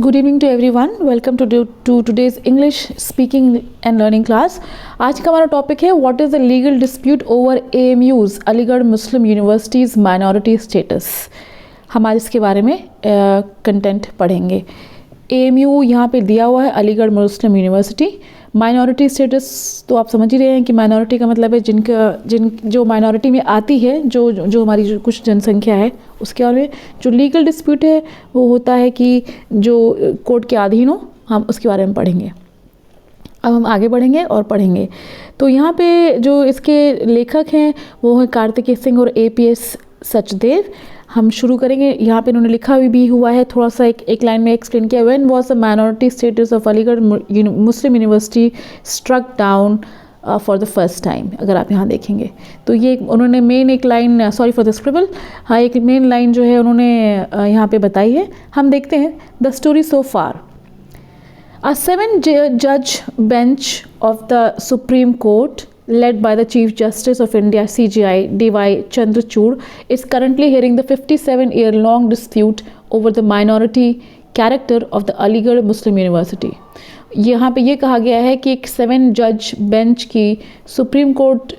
Good evening to everyone. Welcome to today's English speaking and learning class. आज का हमारा topic है What is the legal dispute over AMU's Aligarh Muslim university's minority status. हम आज इसके बारे में कंटेंट पढ़ेंगे. AMU यहाँ पे दिया हुआ है Aligarh Muslim university. Minority status तो आप समझ ही रहे हैं कि माइनॉरिटी का मतलब है जो माइनॉरिटी में आती है, जो हमारी जो कुछ जनसंख्या है उसके बारे में. जो लीगल डिस्प्यूट है वो होता है कि जो कोर्ट के अधीन हो, हम उसके बारे में पढ़ेंगे. अब हम आगे बढ़ेंगे और पढ़ेंगे. तो यहाँ पे जो इसके लेखक हैं वो हैं कार्तिकेय सिंह और APS सचदेव. हम शुरू करेंगे. यहाँ पे इन्होंने लिखा भी हुआ है, थोड़ा सा एक लाइन में एक्सप्लेन किया. When was the minority status of Aligarh Muslim university struck down for the first time. अगर आप यहाँ देखेंगे तो ये उन्होंने मेन एक line, sorry for the scribble, हाँ एक मेन लाइन जो है उन्होंने यहाँ पे बताई है. हम देखते हैं the story so far. A 7-judge bench of the Supreme Court, led by the Chief Justice of India CJI D.Y. Chandrachud, is currently hearing the 57-year-long dispute over the minority character of the Aligarh Muslim University. यहाँ पे ये कहा गया है कि एक 7-judge bench की supreme court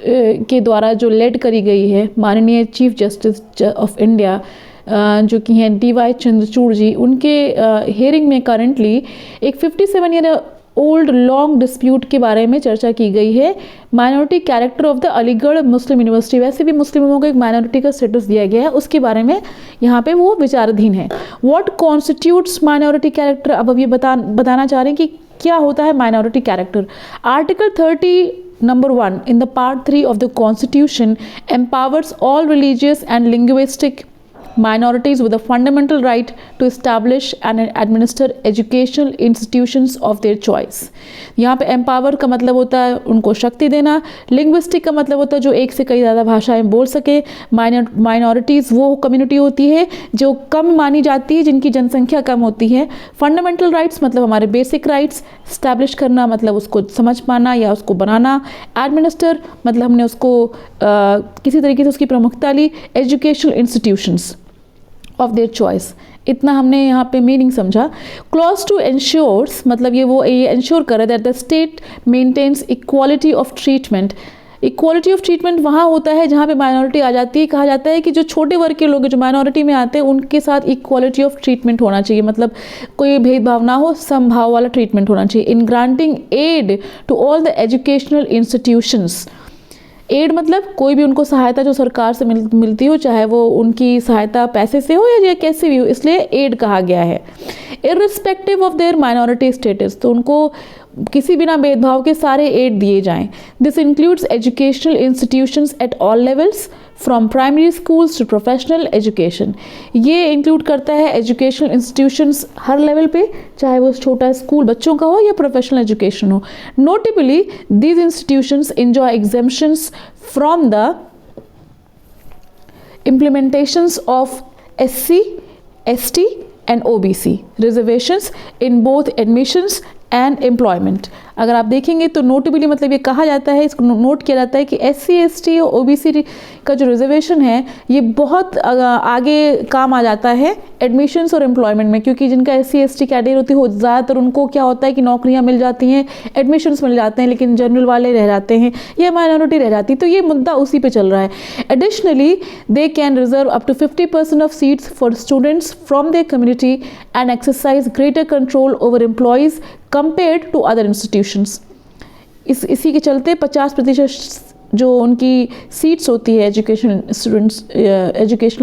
के द्वारा जो लेड करी गई है माननीय चीफ जस्टिस ऑफ इंडिया जो कि हैं D.Y. चंद्रचूड़ जी, उनके हेयरिंग में करंटली एक 57 ईयर ओल्ड लॉन्ग डिस्प्यूट के बारे में चर्चा की गई है. Minority character of the Aligarh Muslim university, वैसे भी मुस्लिमों को एक माइनॉरिटी का स्टेटस दिया गया है, उसके बारे में यहाँ पे वो विचाराधीन है. व्हाट कॉन्स्टिट्यूट्स माइनॉरिटी कैरेक्टर, अब ये बताना चाह रहे हैं कि क्या होता है minority character. Article 30 Number 1 in the Part 3 of the Constitution empowers all religious and linguistic minorities with a fundamental right to establish and administer educational institutions of their choice. यहाँ पे empower का मतलब होता है उनको शक्ति देना. linguistic का मतलब होता है जो एक से कई ज़्यादा भाषाएं बोल सके. minorities वो कम्युनिटी होती है जो कम मानी जाती है, जिनकी जनसंख्या कम होती है. fundamental rights मतलब हमारे basic rights. establish करना मतलब उसको समझ पाना या उसको बनाना. administer मतलब हमने उसको किसी तरीके से उसकी प्रमुखता ली. educational institutions of their choice, इतना हमने यहाँ पे मीनिंग समझा. क्लॉज टू एंश्योर्स मतलब ये एंश्योर करे that the state maintains equality of treatment. Equality of treatment वहाँ होता है जहाँ पे माइनॉरिटी आ जाती है. कहा जाता है कि जो छोटे वर्ग के लोग जो माइनॉरिटी में आते हैं उनके साथ इक्वालिटी ऑफ ट्रीटमेंट होना चाहिए, मतलब कोई भेदभाव ना हो, समभाव वाला ट्रीटमेंट होना चाहिए. In granting aid to all the educational institutions. Aid मतलब कोई भी उनको सहायता जो सरकार से मिलती हो, चाहे वो उनकी सहायता पैसे से हो या कैसे भी हो, इसलिए एड कहा गया है. Irrespective of their minority status, तो उनको किसी बिना भेदभाव के सारे एड दिए जाएं. This includes educational institutions at all levels from primary schools to professional education. ये इंक्लूड करता है एजुकेशनल इंस्टीट्यूशंस हर लेवल पे, चाहे वो छोटा स्कूल बच्चों का हो या प्रोफेशनल एजुकेशन हो. Notably these institutions enjoy exemptions from the implementations of SC, ST and OBC reservations in both admissions and employment. अगर आप देखेंगे तो नोटेबली मतलब ये कहा जाता है, इसको नोट किया जाता है कि SC, ST और OBC का जो रिजर्वेशन है ये बहुत आगे काम आ जाता है एडमिशन्स और एम्प्लॉयमेंट में, क्योंकि जिनका SC, ST कैटेगरी होती है ज़्यादातर उनको क्या होता है कि नौकरियां मिल जाती हैं, एडमिशन्स मिल जाते हैं, लेकिन जनरल वाले रह जाते हैं या माइनॉरिटी रह जाती है. तो ये मुद्दा उसी पे चल रहा है. Additionally they can reserve up to 50% of seats for students from their community and exercise greater control over employees compared to other institutions. इसी के चलते 50% जो उनकी सीट्स होती है एजुकेशनल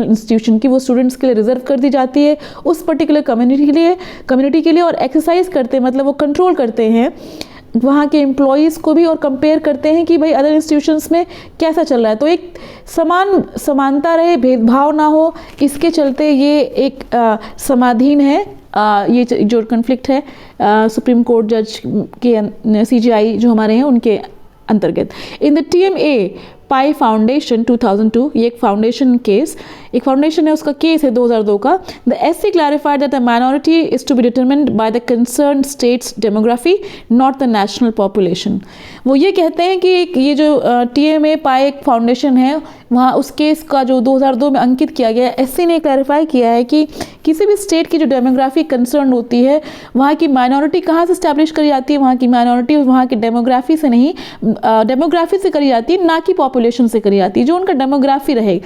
इंस्टीट्यूशन की, वो स्टूडेंट्स के लिए रिजर्व कर दी जाती है उस पर्टिकुलर कम्युनिटी के लिए. और एक्सरसाइज करते हैं मतलब वो कंट्रोल करते हैं वहाँ के एम्प्लॉयज़ को भी और कंपेयर करते हैं कि भाई अदर इंस्टीट्यूशंस में कैसा चल रहा है. तो एक समानता रहे, भेदभाव ना हो, इसके चलते ये एक समाधीन है. ये जो कन्फ्लिक्ट है सुप्रीम कोर्ट जज के CJI जो हमारे हैं उनके अंतर्गत. In the TMA pi foundation 2002, ये एक फाउंडेशन केस, एक फाउंडेशन है, उसका केस है 2002 का। The SC clarified that the minority is to be determined by the concern state's demography not the national population. वो ये कहते हैं कि ये जो टीएमए पाए एक फाउंडेशन है, वहाँ उस केस का जो 2002 में अंकित किया गया है, एससी ने क्लैरिफाई किया है कि किसी भी स्टेट की जो डेमोग्राफी कंसर्न होती है, वहाँ की माइनॉरिटी कहाँ से स्टैब्लिश करी जाती है, वहाँ की माइनॉरिटी वहाँ की डेमोग्राफी से नहीं, डेमोग्राफी से करी जाती है, ना कि पॉपुलेशन से करी जाती है। जो उनका डेमोग्राफी रहे,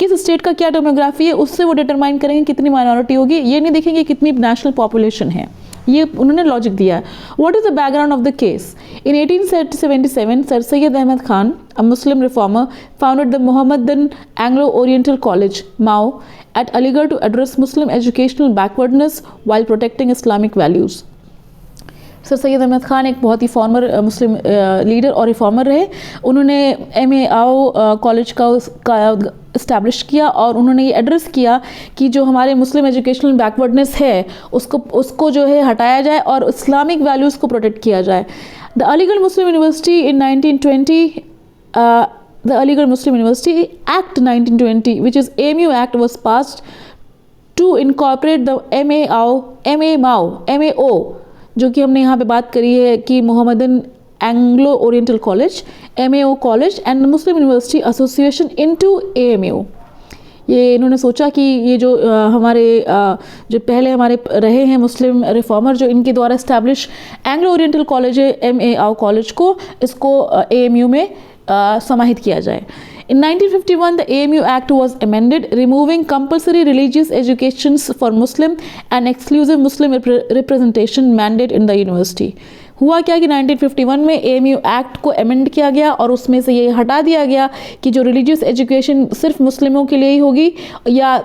किस स्टेट का क्या डेमोग्राफी है, उससे वो डिटरमाइन करेंगे कितनी माइनॉरिटी होगी, ये नहीं देखेंगे कितनी नेशनल पॉपुलेशन है। ये उन्होंने लॉजिक दिया है। What is the background of the case? In 1877 sir Syed Ahmad Khan, a Muslim reformer, founded the Mohammedan Anglo-Oriental College, MAO, at Aligarh to address Muslim educational backwardness while protecting Islamic values. Sir Syed Ahmad Khan एक बहुत ही former Muslim leader और reformer रहे। उन्होंने MAO college का establish किया और उन्होंने ये एड्रेस किया कि जो हमारे मुस्लिम एजुकेशनल बैकवर्डनेस है उसको जो है हटाया जाए और इस्लामिक वैल्यूज़ को प्रोटेक्ट किया जाए। The Aligarh Muslim university in 1920 the Aligarh Muslim University Act 1920, which is AMU Act, was passed to incorporate the MAO, जो कि हमने यहाँ पे बात करी है कि Mohammedan Anglo oriental college, MAO college and Muslim university association into AMU। ये इन्होंने सोचा कि ये जो हमारे जो पहले हमारे रहे हैं मुस्लिम रिफॉर्मर, जो इनके द्वारा इस्टेब्लिश एंग्लो ओरिएंटल कॉलेज है MAO कॉलेज को, इसको AMU में समाहित किया जाए। In 1951, the AMU Act was amended, removing compulsory religious educations for Muslim and exclusive Muslim representation mandate in the university. हुआ क्या कि 1951 में AMU Act को अमेंड किया गया और उसमें से ये हटा दिया गया कि जो रिलीजियस एजुकेशन सिर्फ मुस्लिमों के लिए ही होगी या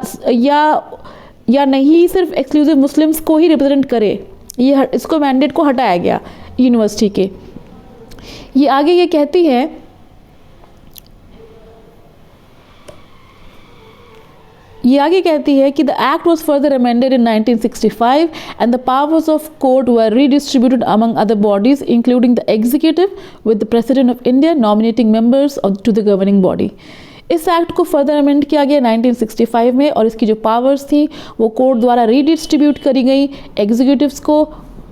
नहीं सिर्फ एक्सक्लूसिव मुस्लिम्स को ही रिप्रेजेंट करे। ये इसको मैंडेट को हटाया गया यूनिवर्सिटी के। ये आगे ये कहती है कि the act was further amended in 1965 and the powers of court were redistributed among other bodies including the executive with the president of India nominating members to the governing body. इस act को further amend किया गया 1965 में और इसकी जो powers थी वो कोर्ट द्वारा रीडिस्ट्रीब्यूट करी गई एग्जीक्यूटिव्स को,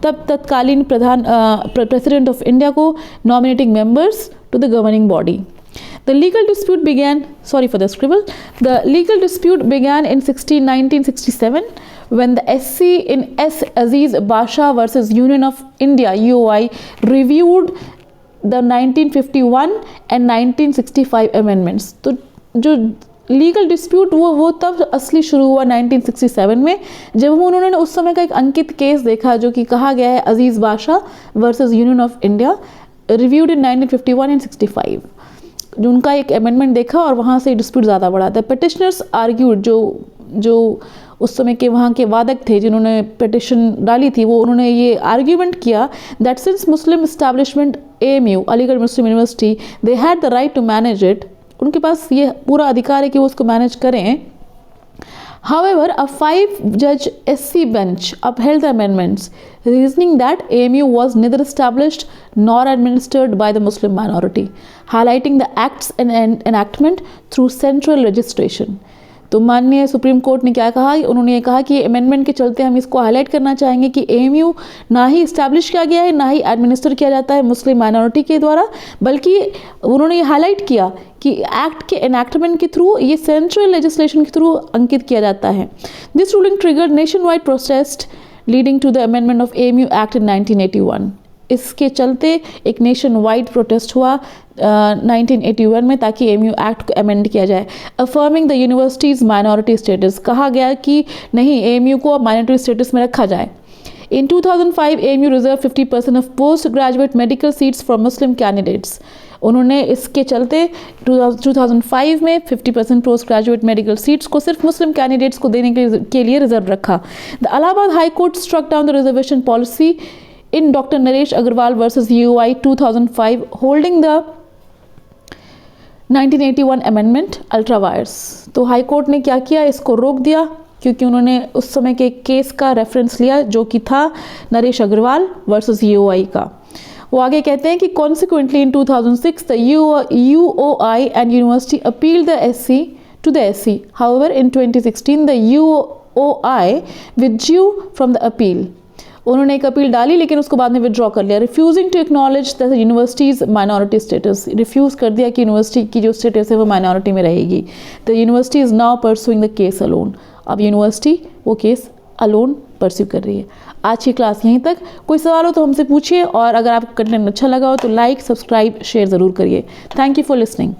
तब तत्कालीन प्रेसिडेंट ऑफ इंडिया को, nominating members to the governing body. The legal dispute began in 1967 when the SC in S. Aziz Basha versus Union of India (UOI) reviewed the 1951 and 1965 amendments. तो जो legal dispute वो तब असली शुरू हुआ 1967 में, जब उन्होंने उस समय का एक अंकित केस देखा जो कि कहा गया है Aziz Basha versus union of India, reviewed in 1951 and 65। जो उनका एक अमेंडमेंट देखा और वहाँ से डिस्प्यूट ज़्यादा बढ़ा था। पिटिशनर्स आर्ग्यूड, जो उस समय के वहाँ के वादक थे जिन्होंने पिटिशन डाली थी, वो उन्होंने ये आर्ग्यूमेंट किया that since Muslim establishment AMU Aligarh Muslim university they had the right to manage it, उनके पास ये पूरा अधिकार है कि वो उसको मैनेज करें। However, a 5-judge SC bench upheld the amendments, reasoning that AMU was neither established nor administered by the Muslim minority, highlighting the act's enactment through central registration. तो माननीय सुप्रीम कोर्ट ने क्या कहा, उन्होंने ये कहा कि अमेंडमेंट के चलते हम इसको हाईलाइट करना चाहेंगे कि AMU ना ही इस्टेब्लिश किया गया है, ना ही एडमिनिस्टर किया जाता है मुस्लिम माइनॉरिटी के द्वारा, बल्कि उन्होंने ये हाईलाइट किया कि एक्ट के एनैक्टमेंट के थ्रू, ये सेंट्रल लेजिस्लेशन के थ्रू अंकित किया जाता है। This ruling triggered nationwide protest leading to the amendment of AMU act in 1981। इसके चलते एक नेशन वाइड प्रोटेस्ट हुआ 1981 में ताकि AMU एक्ट को अमेंड किया जाए। Affirming the university's minority status, कहा गया कि नहीं AMU को माइनॉरिटी स्टेटस में रखा जाए। In 2005, AMU reserved 50% of post-graduate medical seats for Muslim candidates. उन्होंने इसके चलते 2005 में 50% पोस्ट ग्रेजुएट मेडिकल सीट्स को सिर्फ मुस्लिम कैंडिडेट्स को देने के लिए रिजर्व रखा। The Allahabad high court struck down the reservation policy in Dr. Naresh Agarwal versus UOI 2005, holding the 1981 amendment ultra vires। तो हाई कोर्ट ने क्या किया, इसको रोक दिया क्योंकि उन्होंने उस समय के केस का रेफरेंस लिया जो कि था नरेश अग्रवाल वर्सेस UOI का। वो आगे कहते हैं कि consequently in 2006 the UOI and university appealed the SC to the SC. However, in 2016, the UOI withdrew from the appeal. उन्होंने एक अपील डाली लेकिन उसको बाद में विड्रॉ कर लिया. Refusing to acknowledge the university's minority status. Refuse कर दिया कि यूनिवर्सिटी की जो स्टेटस है वो माइनॉरिटी में रहेगी. The university is now pursuing the case alone. अब यूनिवर्सिटी वो केस अलोन परस्यू कर रही है. आज की क्लास यहीं तक. कोई सवाल हो तो हमसे पूछिए, और अगर आपको कंटेंट अच्छा लगा हो तो लाइक, सब्सक्राइब, शेयर ज़रूर करिए. Thank you for listening.